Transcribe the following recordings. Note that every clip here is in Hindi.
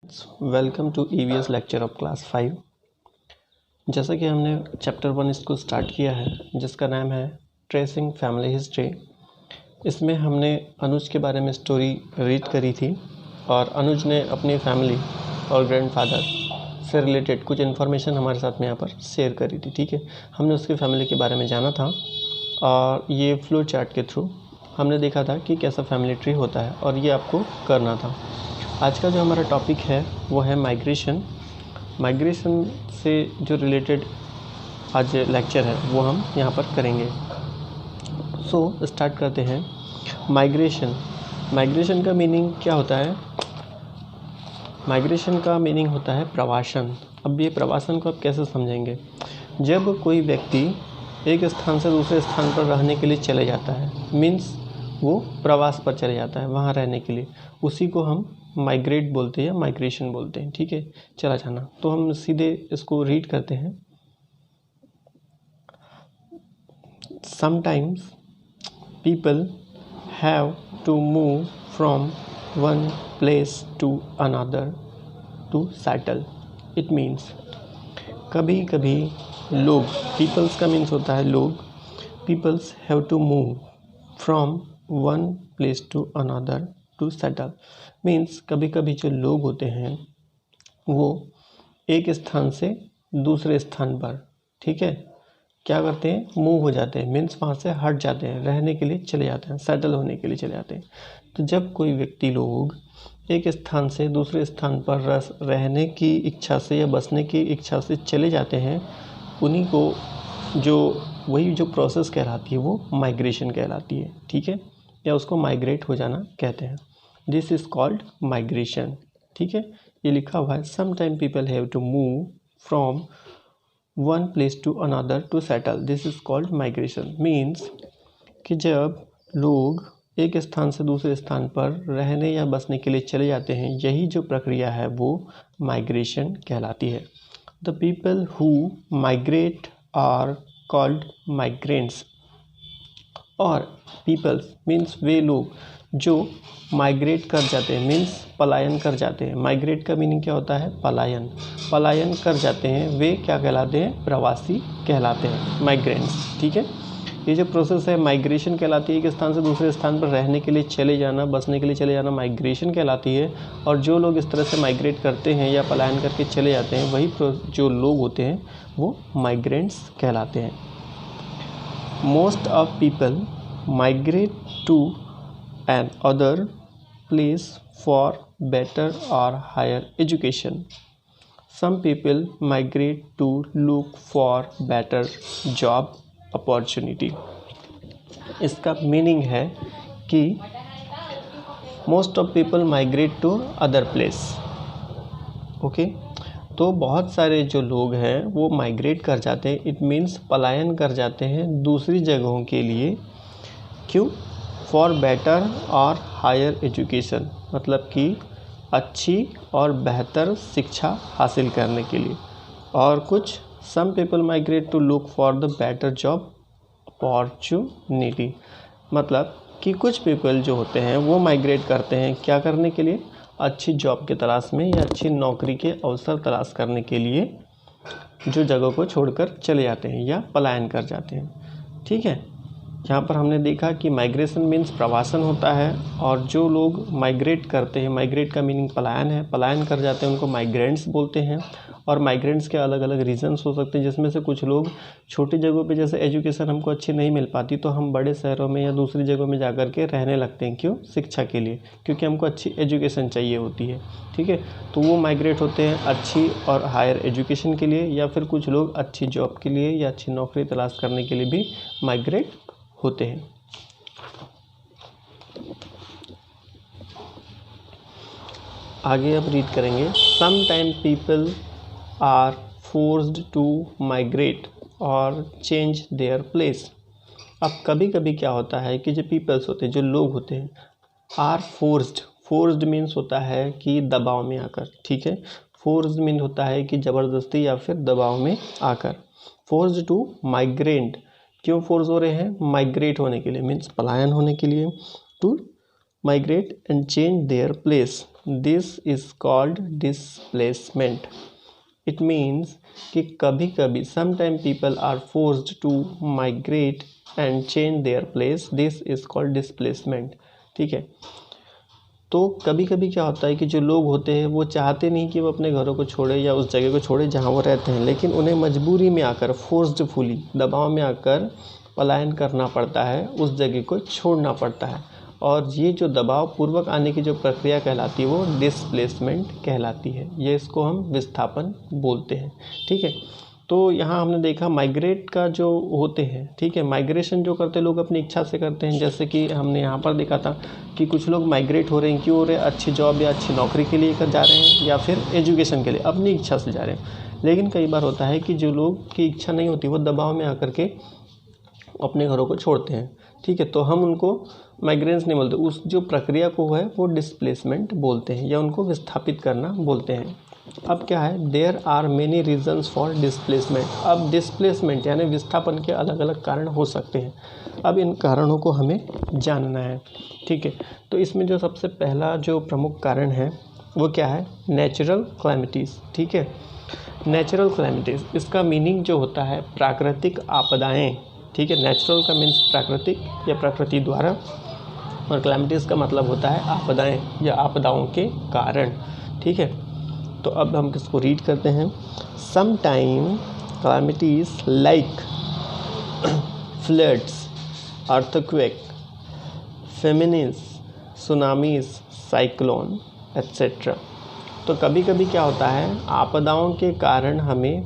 Welcome to EVS lecture of class 5। जैसा कि हमने चैप्टर 1 इसको स्टार्ट किया है जिसका नाम है ट्रेसिंग फैमिली हिस्ट्री। इसमें हमने अनुज के बारे में स्टोरी रीड करी थी और अनुज ने अपनी फैमिली और ग्रैंडफादर से रिलेटेड कुछ इन्फॉर्मेशन हमारे साथ में यहाँ पर शेयर करी थी। ठीक है, हमने उसकी फैमिली के बारे में जाना था और ये फ्लो चार्ट के थ्रू हमने देखा था कि कैसा फैमिली ट्री होता है और ये आपको करना था। आज का जो हमारा टॉपिक है वो है माइग्रेशन से जो रिलेटेड आज लेक्चर है वो हम यहाँ पर करेंगे। सो स्टार्ट करते हैं। माइग्रेशन का मीनिंग क्या होता है? माइग्रेशन का मीनिंग होता है प्रवासन। अब ये प्रवासन को आप कैसे समझेंगे? जब कोई व्यक्ति एक स्थान से दूसरे स्थान पर रहने के लिए चले जाता है, मीन्स वो प्रवास पर चले जाता है वहाँ रहने के लिए, उसी को हम माइग्रेट बोलते हैं या माइग्रेशन बोलते हैं। ठीक है, चला जाना। तो हम सीधे इसको रीड करते हैं। Sometimes people have to move from one place to another to settle. It means कभी कभी लोग, पीपल्स का मीन्स होता है लोग, peoples have to move from one place to another to settle. Means कभी कभी जो लोग होते हैं वो एक स्थान से दूसरे स्थान पर, ठीक है, क्या करते हैं? मूव हो जाते हैं। मीन्स वहाँ से हट जाते हैं, रहने के लिए चले जाते हैं, सेटल होने के लिए चले जाते हैं। तो जब कोई व्यक्ति लोग एक स्थान से दूसरे स्थान पर रहने की इच्छा से या बसने की इच्छा से चले जाते हैं, उन्हीं को वही जो प्रोसेस कहलाती है वो माइग्रेशन कहलाती है। ठीक है, या उसको माइग्रेट हो जाना कहते हैं। This is called migration. ठीक है, ये लिखा हुआ है sometime people have to move from one place to another to settle. This is called migration. Means कि जब लोग एक स्थान से दूसरे स्थान पर रहने या बसने के लिए चले जाते हैं, यही जो प्रक्रिया है वो माइग्रेशन कहलाती है। The people who migrate are called migrants. और पीपल्स मीन्स वे लोग जो माइग्रेट कर जाते हैं, मीन्स पलायन कर जाते हैं। माइग्रेट का मीनिंग क्या होता है? पलायन कर जाते हैं, वे क्या कहलाते हैं? प्रवासी कहलाते हैं, माइग्रेंट्स। ठीक है, ये जो प्रोसेस है माइग्रेशन कहलाती है। एक स्थान से दूसरे स्थान पर रहने के लिए चले जाना, बसने के लिए चले जाना माइग्रेशन कहलाती है। और जो लोग इस तरह से माइग्रेट करते हैं या पलायन करके चले जाते हैं, वही जो लोग होते हैं वो माइग्रेंट्स कहलाते हैं। Most of people migrate to another place for better or higher education. Some people migrate to look for better job opportunity. इसका मीनिंग है कि most of people migrate to other place. Okay, तो बहुत सारे जो लोग हैं वो माइग्रेट कर जाते हैं। इट मीन्स पलायन कर जाते हैं दूसरी जगहों के लिए। क्यों? फॉर बेटर और हायर एजुकेशन, मतलब कि अच्छी और बेहतर शिक्षा हासिल करने के लिए। और कुछ some people migrate to look for the better job opportunity, मतलब कि कुछ पीपल जो होते हैं वो माइग्रेट करते हैं क्या करने के लिए? अच्छी जॉब के तलाश में या अच्छी नौकरी के अवसर तलाश करने के लिए जो जगह को छोड़कर चले जाते हैं या पलायन कर जाते हैं। ठीक है, यहाँ पर हमने देखा कि माइग्रेशन मीन्स प्रवासन होता है। और जो लोग माइग्रेट करते हैं, माइग्रेट का मीनिंग पलायन है, पलायन कर जाते हैं, उनको माइग्रेंट्स बोलते हैं। और माइग्रेंट्स के अलग अलग रीजंस हो सकते हैं, जिसमें से कुछ लोग छोटी जगहों पे, जैसे एजुकेशन हमको अच्छी नहीं मिल पाती तो हम बड़े शहरों में या दूसरी जगहों में जाकर के रहने लगते हैं। क्यों? शिक्षा के लिए, क्योंकि हमको अच्छी एजुकेशन चाहिए होती है। ठीक है, तो वो माइग्रेट होते हैं अच्छी और हायर एजुकेशन के लिए, या फिर कुछ लोग अच्छी जॉब के लिए या अच्छी नौकरी तलाश करने के लिए भी माइग्रेट होते हैं। आगे अब रीड करेंगे। Some time people are forced to migrate और चेंज देयर प्लेस। अब कभी कभी क्या होता है कि जो पीपल्स होते हैं, जो लोग होते हैं, आर फोर्स्ड मीन्स होता है कि दबाव में आकर। ठीक है, फोर्स्ड मीन होता है कि ज़बरदस्ती या फिर दबाव में आकर। फोर्स्ड टू माइग्रेट, क्यों फोर्स हो रहे हैं? माइग्रेट होने के लिए, मीन्स पलायन होने के लिए। To migrate and change their place. This is called displacement. It means कि कभी कभी sometime people are forced to migrate and change their place. This is called displacement. ठीक है, तो कभी कभी क्या होता है कि जो लोग होते हैं वो चाहते नहीं कि वो अपने घरों को छोड़े या उस जगह को छोड़े जहाँ वो रहते हैं, लेकिन उन्हें मजबूरी में आकर फोर्सफुली दबाव में आकर पलायन करना पड़ता है, उस जगह को छोड़ना पड़ता है। और ये जो दबाव पूर्वक आने की जो प्रक्रिया कहलाती है वो डिस्प्लेसमेंट कहलाती है। ये इसको हम विस्थापन बोलते हैं। ठीक है, तो यहाँ हमने देखा माइग्रेट का जो होते हैं, ठीक है, माइग्रेशन जो करते लोग अपनी इच्छा से करते हैं। जैसे कि हमने यहाँ पर देखा था कि कुछ लोग माइग्रेट हो रहे हैं, क्यों हो रहे हैं, अच्छी जॉब या अच्छी नौकरी के लिए कर जा रहे हैं या फिर एजुकेशन के लिए अपनी इच्छा से जा रहे हैं। लेकिन कई बार होता है कि जो लोग की इच्छा नहीं होती वो दबाव में आकर के अपने घरों को छोड़ते हैं। ठीक है, तो हम उनको माइग्रेंस नहीं बोलते, उस जो प्रक्रिया को है वो डिस्प्लेसमेंट बोलते हैं या उनको विस्थापित करना बोलते हैं। अब क्या है, there are many reasons for displacement. अब डिस्प्लेसमेंट यानी विस्थापन के अलग अलग कारण हो सकते हैं। अब इन कारणों को हमें जानना है। ठीक है, तो इसमें जो सबसे पहला जो प्रमुख कारण है वो क्या है, नेचुरल क्लैमिटीज़। ठीक है, नेचुरल क्लैमिटीज़ इसका मीनिंग जो होता है प्राकृतिक आपदाएं। ठीक है, नेचुरल का मीन्स प्राकृतिक या प्रकृति द्वारा, और क्लैमिटीज़ का मतलब होता है आपदाएं या आपदाओं के कारण। ठीक है, तो अब हम किसको रीड करते हैं। Some time calamities like floods, earthquake, famines, tsunamis, cyclone etcetera. तो कभी कभी क्या होता है, आपदाओं के कारण हमें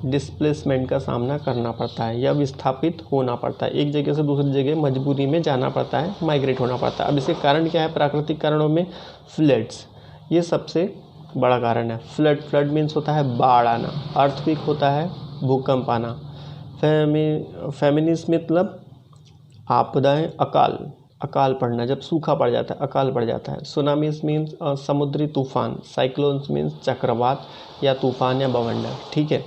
डिस्प्लेसमेंट का सामना करना पड़ता है या विस्थापित होना पड़ता है, एक जगह से दूसरी जगह मजबूरी में जाना पड़ता है, माइग्रेट होना पड़ता है। अब इसके कारण क्या है, प्राकृतिक कारणों में फ्लड्स ये सबसे बड़ा कारण है। फ्लड मीन्स होता है बाढ़ आना, अर्थक्वेक होता है भूकंप आना, फेमिनिस मतलब आपदाएं, अकाल पड़ना, जब सूखा पड़ जाता है, अकाल पड़ जाता है। सुनामीज मीन्स समुद्री तूफान, साइक्लोन्स मीन्स चक्रवात या तूफान या बवंडर। ठीक है,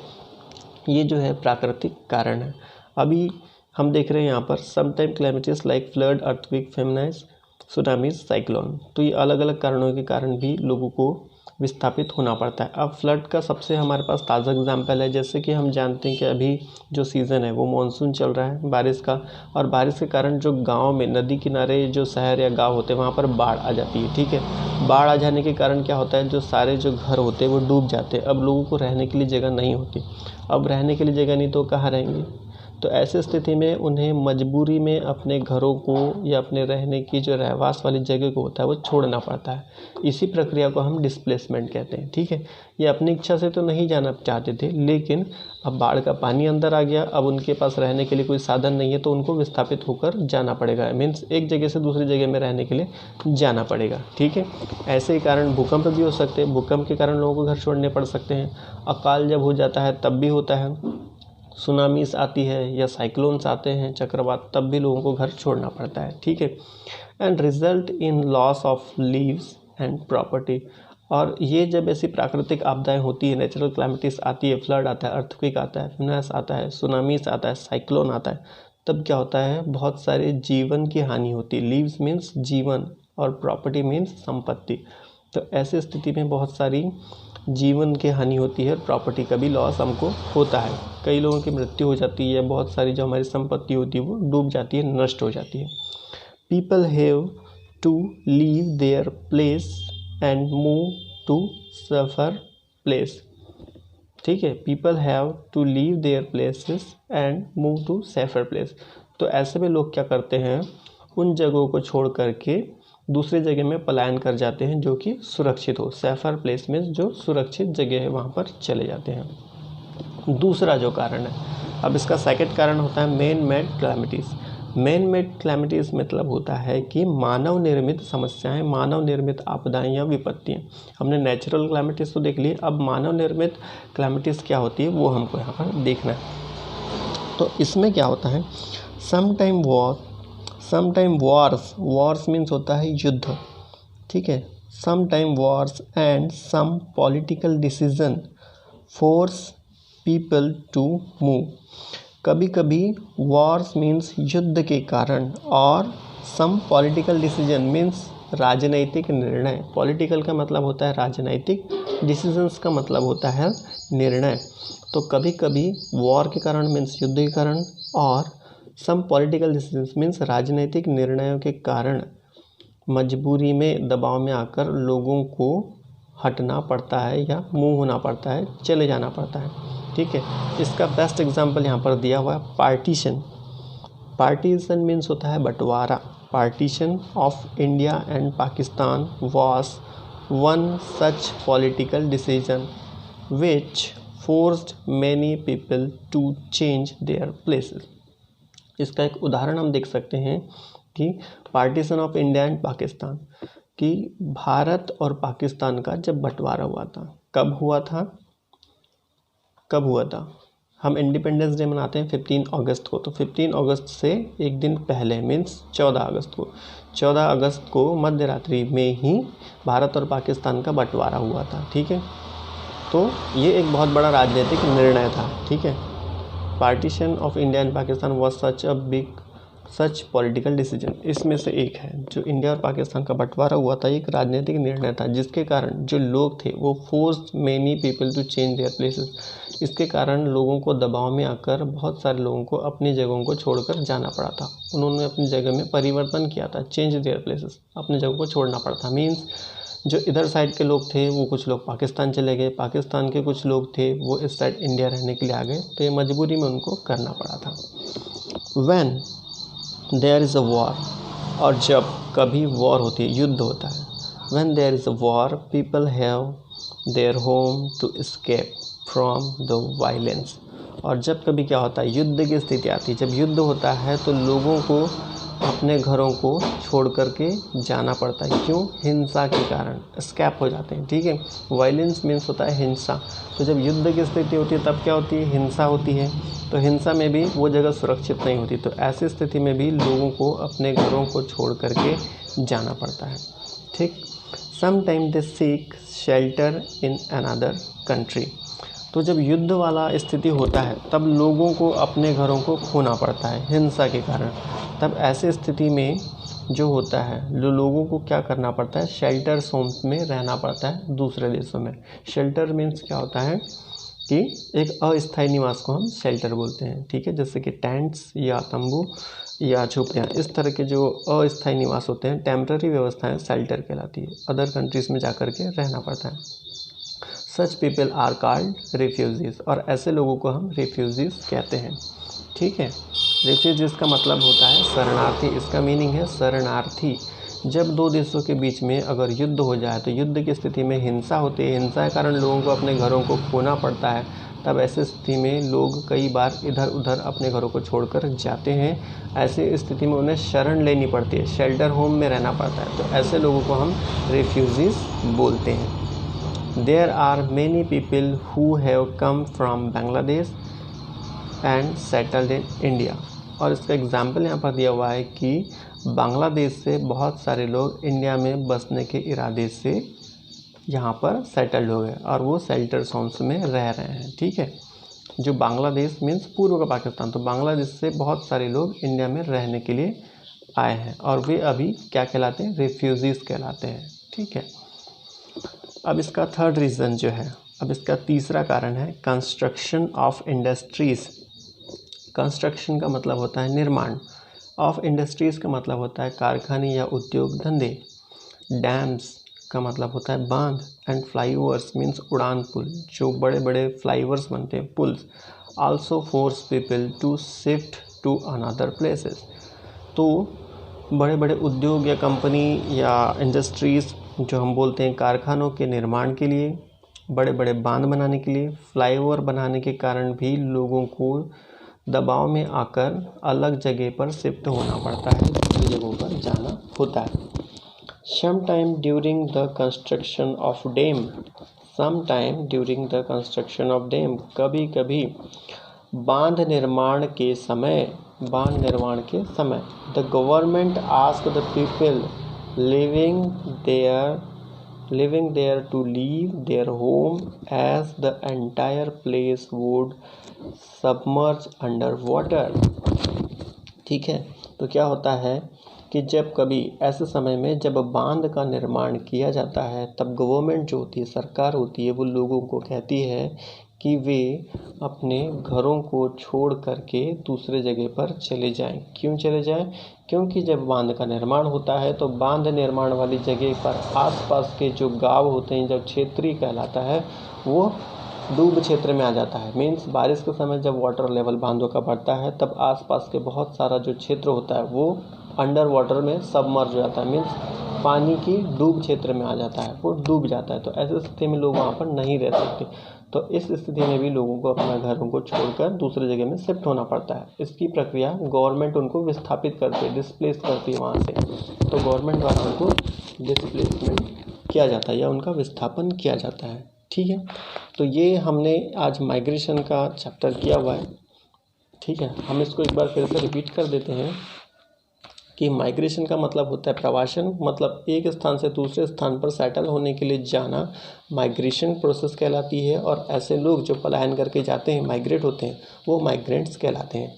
ये जो है प्राकृतिक कारण है। अभी हम देख रहे हैं यहाँ पर sometime calamities like flood, earthquake, famines, tsunamis, cyclone. तो ये अलग अलग कारणों के कारण भी लोगों को विस्थापित होना पड़ता है। अब फ्लड का सबसे हमारे पास ताज़ा एग्जाम्पल है, जैसे कि हम जानते हैं कि अभी जो सीज़न है वो मानसून चल रहा है बारिश का, और बारिश के कारण जो गांव में नदी किनारे जो शहर या गांव होते हैं वहाँ पर बाढ़ आ जाती है। ठीक है, बाढ़ आ जाने के कारण क्या होता है, जो सारे जो घर होते हैं वो डूब जाते हैं। अब लोगों को रहने के लिए जगह नहीं होती, अब रहने के लिए जगह नहीं तो कहाँ रहेंगे। तो ऐसी स्थिति में उन्हें मजबूरी में अपने घरों को या अपने रहने की जो रहवास वाली जगह को होता है वो छोड़ना पड़ता है। इसी प्रक्रिया को हम डिस्प्लेसमेंट कहते हैं। ठीक है, ये अपनी इच्छा से तो नहीं जाना चाहते थे, लेकिन अब बाढ़ का पानी अंदर आ गया, अब उनके पास रहने के लिए कोई साधन नहीं है, तो उनको विस्थापित होकर जाना पड़ेगा। मीन्स एक जगह से दूसरी जगह में रहने के लिए जाना पड़ेगा। ठीक है, ऐसे ही कारण भूकंप भी हो सकते हैं, भूकंप के कारण लोगों को घर छोड़ने पड़ सकते हैं। अकाल जब हो जाता है तब भी होता है, सुनामीस आती है या साइक्लोन्स आते हैं, चक्रवात, तब भी लोगों को घर छोड़ना पड़ता है। ठीक है, and result in loss of leaves and property. और ये जब ऐसी प्राकृतिक आपदाएं होती है, नेचुरल क्लैमिटीज आती है, फ्लड आता है, अर्थक्वेक आता है, फेमिनाइज आता है, सुनामीस आता है, साइक्लोन आता है, तब क्या होता है, बहुत सारे जीवन की हानि होती है। लीव्स मीन्स जीवन और प्रॉपर्टी मीन्स संपत्ति। तो ऐसी स्थिति में बहुत सारी जीवन की हानि होती है, प्रॉपर्टी का भी लॉस हमको होता है। कई लोगों की मृत्यु हो जाती है, बहुत सारी जो हमारी संपत्ति होती है वो डूब जाती है, नष्ट हो जाती है। People have to leave their place and move to safer place. ठीक है, people have to leave their places and move to safer place. तो ऐसे में लोग क्या करते हैं, उन जगहों को छोड़ करके दूसरी जगह में पलायन कर जाते हैं जो कि सुरक्षित हो। सेफर प्लेस में जो सुरक्षित जगह है वहाँ पर चले जाते हैं। दूसरा जो कारण है, अब इसका सेकंड कारण होता है man made calamities. Man made calamities मतलब होता है कि मानव निर्मित समस्याएं, मानव निर्मित आपदाएं या विपत्तियां। हमने नेचुरल क्लैमिटीज़ तो देख ली, अब मानव निर्मित क्लैमिटीज़ क्या होती है वो हमको यहाँ पर देखना है। तो इसमें क्या होता है, समटाइम वॉर्स मीन्स होता है युद्ध। ठीक है, sometime wars and some political decision force people to move. कभी कभी वॉर्स मीन्स युद्ध के कारण और सम पॉलिटिकल डिसीजन मीन्स राजनैतिक निर्णय, पॉलिटिकल का मतलब होता है राजनैतिक, डिसीजंस का मतलब होता है निर्णय। तो कभी कभी वॉर के कारण मीन्स युद्ध के कारण, और सम पॉलिटिकल डिसीजंस मीन्स राजनैतिक निर्णयों के कारण मजबूरी में, दबाव में आकर लोगों को हटना पड़ता है या मूव होना पड़ता है, चले जाना पड़ता है। ठीक है, इसका बेस्ट एग्जांपल यहाँ पर दिया हुआ है पार्टीशन। पार्टीशन मीन्स होता है बंटवारा। Partition of India and Pakistan was one such political decision which forced many people to change their places. इसका एक उदाहरण हम देख सकते हैं कि partition of India and Pakistan, कि भारत और पाकिस्तान का जब बंटवारा हुआ था, कब हुआ था? हम इंडिपेंडेंस डे मनाते हैं 15 अगस्त को, तो 15 अगस्त से एक दिन पहले मीन्स 14 अगस्त को मध्य रात्रि में ही भारत और पाकिस्तान का बंटवारा हुआ था। ठीक है, तो ये एक बहुत बड़ा राजनीतिक निर्णय था। ठीक है, partition of India and Pakistan was such political decision. इसमें से एक है जो इंडिया और पाकिस्तान का बंटवारा हुआ था, एक राजनीतिक निर्णय था जिसके कारण जो लोग थे वो forced many people to change their places. इसके कारण लोगों को दबाव में आकर बहुत सारे लोगों को अपनी जगहों को छोड़कर जाना पड़ा था। उन्होंने अपनी जगह में परिवर्तन किया था, चेंज देयर प्लेसेस, अपनी जगह को छोड़ना पड़ा था। मीन्स जो इधर साइड के लोग थे वो कुछ लोग पाकिस्तान चले गए, पाकिस्तान के कुछ लोग थे वो इस साइड इंडिया रहने के लिए आ गए, तो ये मजबूरी में उनको करना पड़ा था। When there is a war, और जब कभी वॉर होती है, युद्ध होता है, when there is a war people have their home to escape from the violence. और जब कभी क्या होता है, युद्ध की स्थिति आती है, जब युद्ध होता है तो लोगों को अपने घरों को छोड़ करके जाना पड़ता है। क्यों? हिंसा के कारण एस्केप हो जाते हैं। ठीक है, वायलेंस मीन्स होता है हिंसा। तो जब युद्ध की स्थिति होती है तब क्या होती है, हिंसा होती है, तो हिंसा में भी वो जगह सुरक्षित नहीं होती, तो ऐसी स्थिति में भी लोगों को अपने घरों को छोड़ करके जाना पड़ता है। ठीक, sometime they seek shelter in another country. तो जब युद्ध वाला स्थिति होता है तब लोगों को अपने घरों को खोना पड़ता है हिंसा के कारण। तब ऐसी स्थिति में जो होता है, लोगों को क्या करना पड़ता है, शेल्टर होम्स में रहना पड़ता है दूसरे देशों में। शेल्टर मीन्स क्या होता है कि एक अस्थायी निवास को हम शेल्टर बोलते हैं। ठीक है, जैसे कि टेंट्स या तंबू या झोपड़ियाँ, इस तरह के जो अस्थायी निवास होते हैं, टेम्पररी व्यवस्थाएं शेल्टर कहलाती है। अदर कंट्रीज़ में जा कर के रहना पड़ता है। Such people are called refugees, और ऐसे लोगों को हम रिफ्यूजीज कहते हैं। ठीक है, रिफ्यूजीज का मतलब होता है शरणार्थी। इसका मीनिंग है शरणार्थी। जब दो देशों के बीच में अगर युद्ध हो जाए तो युद्ध की स्थिति में हिंसा होती है, हिंसा के कारण लोगों को अपने घरों को खोना पड़ता है, तब ऐसी स्थिति में लोग कई बार इधर उधर अपने घरों को छोड़कर जाते हैं। ऐसी स्थिति में उन्हें शरण लेनी पड़ती है, शेल्टर होम में रहना पड़ता है, तो ऐसे लोगों को हम रिफ्यूजीज बोलते हैं। There are many people who have come from Bangladesh and settled in India। और इसका एग्जाम्पल यहाँ पर दिया हुआ है कि बांग्लादेश से बहुत सारे लोग इंडिया में बसने के इरादे से यहाँ पर सेटल्ड हो गए और वो शेल्टर होम्स में रह रहे हैं। ठीक है, जो बांग्लादेश मीन्स पूर्व का पाकिस्तान, तो बांग्लादेश से बहुत सारे लोग इंडिया में रहने के लिए आए हैं और वे अभी क्या कहलाते हैं, रिफ्यूजीज कहलाते हैं। ठीक है, अब इसका थर्ड रीज़न जो है, अब इसका तीसरा कारण है कंस्ट्रक्शन ऑफ इंडस्ट्रीज़। कंस्ट्रक्शन का मतलब होता है निर्माण, ऑफ इंडस्ट्रीज़ का मतलब होता है कारखाने या उद्योग धंधे, डैम्स का मतलब होता है बांध, एंड फ्लाईओवर्स मीन्स उड़ान पुल, जो बड़े बड़े फ्लाईओवर्स बनते हैं, पुल्स, also force people to shift to another places. तो बड़े बड़े उद्योग या कंपनी या इंडस्ट्रीज़ जो हम बोलते हैं, कारखानों के निर्माण के लिए, बड़े बड़े बांध बनाने के लिए, फ्लाईओवर बनाने के कारण भी लोगों को दबाव में आकर अलग जगह पर शिफ्ट होना पड़ता है, दूसरी जगहों पर जाना होता है। Sometime during the construction of dam, sometime during the construction of dam, कभी कभी बांध निर्माण के समय, the government ask the people living there to leave their home as the entire place would submerge under water। ठीक है, तो क्या होता है कि जब कभी ऐसे समय में जब बांध का निर्माण किया जाता है तब गवर्नमेंट जो होती है, सरकार होती है, वो लोगों को कहती है कि वे अपने घरों को छोड़ करके दूसरे जगह पर चले जाएं। क्यों चले जाएं? क्योंकि जब बांध का निर्माण होता है तो बांध निर्माण वाली जगह पर आसपास के जो गांव होते हैं, जब क्षेत्रीय कहलाता है, वो डूब क्षेत्र में आ जाता है। मीन्स बारिश के समय जब वाटर लेवल बांधों का बढ़ता है तब आसपास के बहुत सारा जो क्षेत्र होता है वो अंडर वाटर में सबमर्ज हो जाता है। मीन्स पानी की डूब क्षेत्र में आ जाता है, वो डूब जाता है। तो ऐसी स्थिति में लोग वहाँ पर नहीं रह सकते। तो इस स्थिति में भी लोगों को अपना घरों को छोड़कर दूसरे जगह में शिफ्ट होना पड़ता है। इसकी प्रक्रिया गवर्नमेंट उनको विस्थापित करती है, डिस्प्लेस करती है वहाँ से। तो गवर्नमेंट द्वारा उनको डिस्प्लेसमेंट किया जाता है या उनका विस्थापन किया जाता है। ठीक है, तो ये हमने आज माइग्रेशन का चैप्टर किया हुआ है। ठीक है, हम इसको एक बार फिर से रिपीट कर देते हैं कि माइग्रेशन का मतलब होता है प्रवासन, मतलब एक स्थान से दूसरे स्थान पर सेटल होने के लिए जाना माइग्रेशन प्रोसेस कहलाती है। और ऐसे लोग जो पलायन करके जाते हैं, माइग्रेट होते हैं, वो माइग्रेंट्स कहलाते हैं।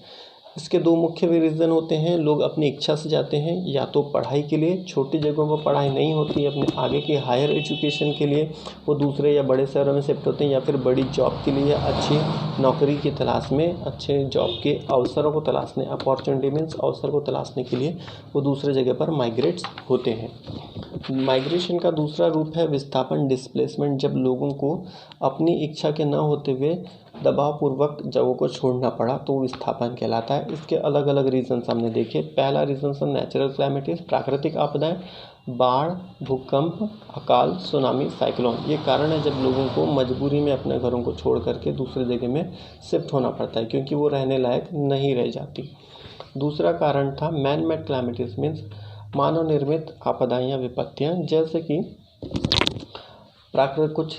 इसके दो मुख्य रीज़न होते हैं। लोग अपनी इच्छा से जाते हैं, या तो पढ़ाई के लिए, छोटी जगहों पर पढ़ाई नहीं होती है, अपने आगे की हायर एजुकेशन के लिए वो दूसरे या बड़े शहरों में शिफ्ट होते हैं, या फिर बड़ी जॉब के लिए, अच्छी नौकरी की तलाश में, अच्छे जॉब के अवसरों को तलाशने, अपॉर्चुनिटी मीन्स अवसर को तलाशने के लिए वो दूसरे जगह पर माइग्रेट्स होते हैं। माइग्रेशन का दूसरा रूप है विस्थापन, डिस्प्लेसमेंट। जब लोगों को अपनी इच्छा के न होते हुए दबावपूर्वक जगहों को छोड़ना पड़ा तो विस्थापन कहलाता है। इसके अलग अलग रीजन हमने देखे। पहला रीजन नेचुरल क्लाइमेटिस, प्राकृतिक आपदाएं, बाढ़, भूकंप, अकाल, सुनामी, साइक्लोन। ये कारण है जब लोगों को मजबूरी में अपने घरों को छोड़ करके दूसरे जगह में शिफ्ट होना पड़ता है, क्योंकि वो रहने लायक नहीं रह जाती। दूसरा कारण था मैन मेड क्लाइमेटिस, मीन्स मानव निर्मित आपदाएं या विपत्तियाँ, जैसे कि प्राकृतिक कुछ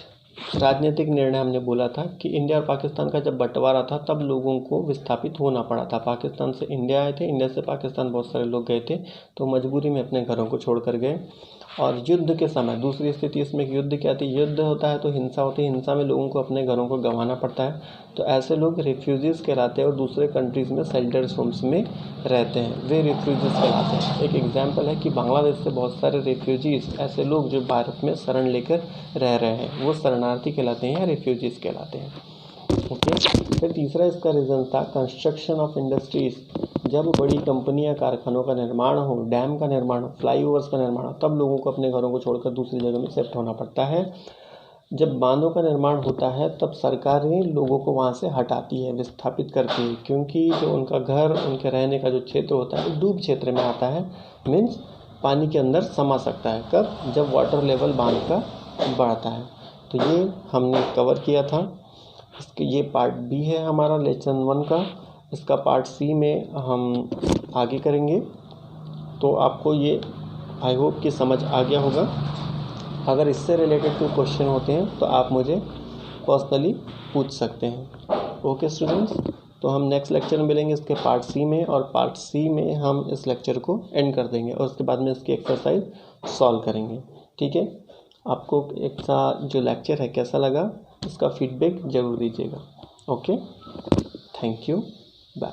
राजनीतिक निर्णय। हमने बोला था कि इंडिया और पाकिस्तान का जब बंटवारा था तब लोगों को विस्थापित होना पड़ा था। पाकिस्तान से इंडिया आए थे, इंडिया से पाकिस्तान बहुत सारे लोग गए थे, तो मजबूरी में अपने घरों को छोड़ कर गए। और युद्ध के समय दूसरी स्थिति इसमें युद्ध क्या थी? युद्ध होता है तो हिंसा होती है, हिंसा में लोगों को अपने घरों को गंवाना पड़ता है, तो ऐसे लोग रिफ्यूजीज़ कहलाते हैं और दूसरे कंट्रीज़ में शेल्टर्स होम्स में रहते हैं, वे रिफ्यूजीज़ कहलाते हैं। एक एग्जाम्पल है कि बांग्लादेश से बहुत सारे रिफ्यूजीज़, ऐसे लोग जो भारत में शरण लेकर रह रहे हैं, वो शरणार्थी कहलाते हैं या रिफ्यूजीज़ कहलाते हैं। ओके, फिर तीसरा इसका रीज़न था कंस्ट्रक्शन ऑफ इंडस्ट्रीज़। जब बड़ी कंपनियां, कारखानों का निर्माण हो, डैम का निर्माण हो, फ्लाईओवर्स का निर्माण हो, तब लोगों को अपने घरों को छोड़कर दूसरी जगह में शिफ्ट होना पड़ता है। जब बांधों का निर्माण होता है तब सरकारें लोगों को वहाँ से हटाती है, विस्थापित करती है, क्योंकि जो उनका घर, उनके रहने का जो क्षेत्र होता है डूब क्षेत्र में आता है। मीन्स पानी के अंदर समा सकता है। कब? जब वाटर लेवल बांध का बढ़ता है। तो ये हमने कवर किया था। इसके ये पार्ट बी है हमारा लेसन 1 का। इसका पार्ट सी में हम आगे करेंगे। तो आपको ये आई होप कि समझ आ गया होगा। अगर इससे रिलेटेड कोई क्वेश्चन होते हैं तो आप मुझे पर्सनली पूछ सकते हैं। ओके स्टूडेंट्स, तो हम नेक्स्ट लेक्चर में मिलेंगे इसके पार्ट सी में, और पार्ट सी में हम इस लेक्चर को एंड कर देंगे और उसके बाद में इसकी एक्सरसाइज सॉल्व करेंगे। ठीक है, आपको एक जो लेक्चर है कैसा लगा, इसका फीडबैक ज़रूर दीजिएगा। Okay, thank you, bye.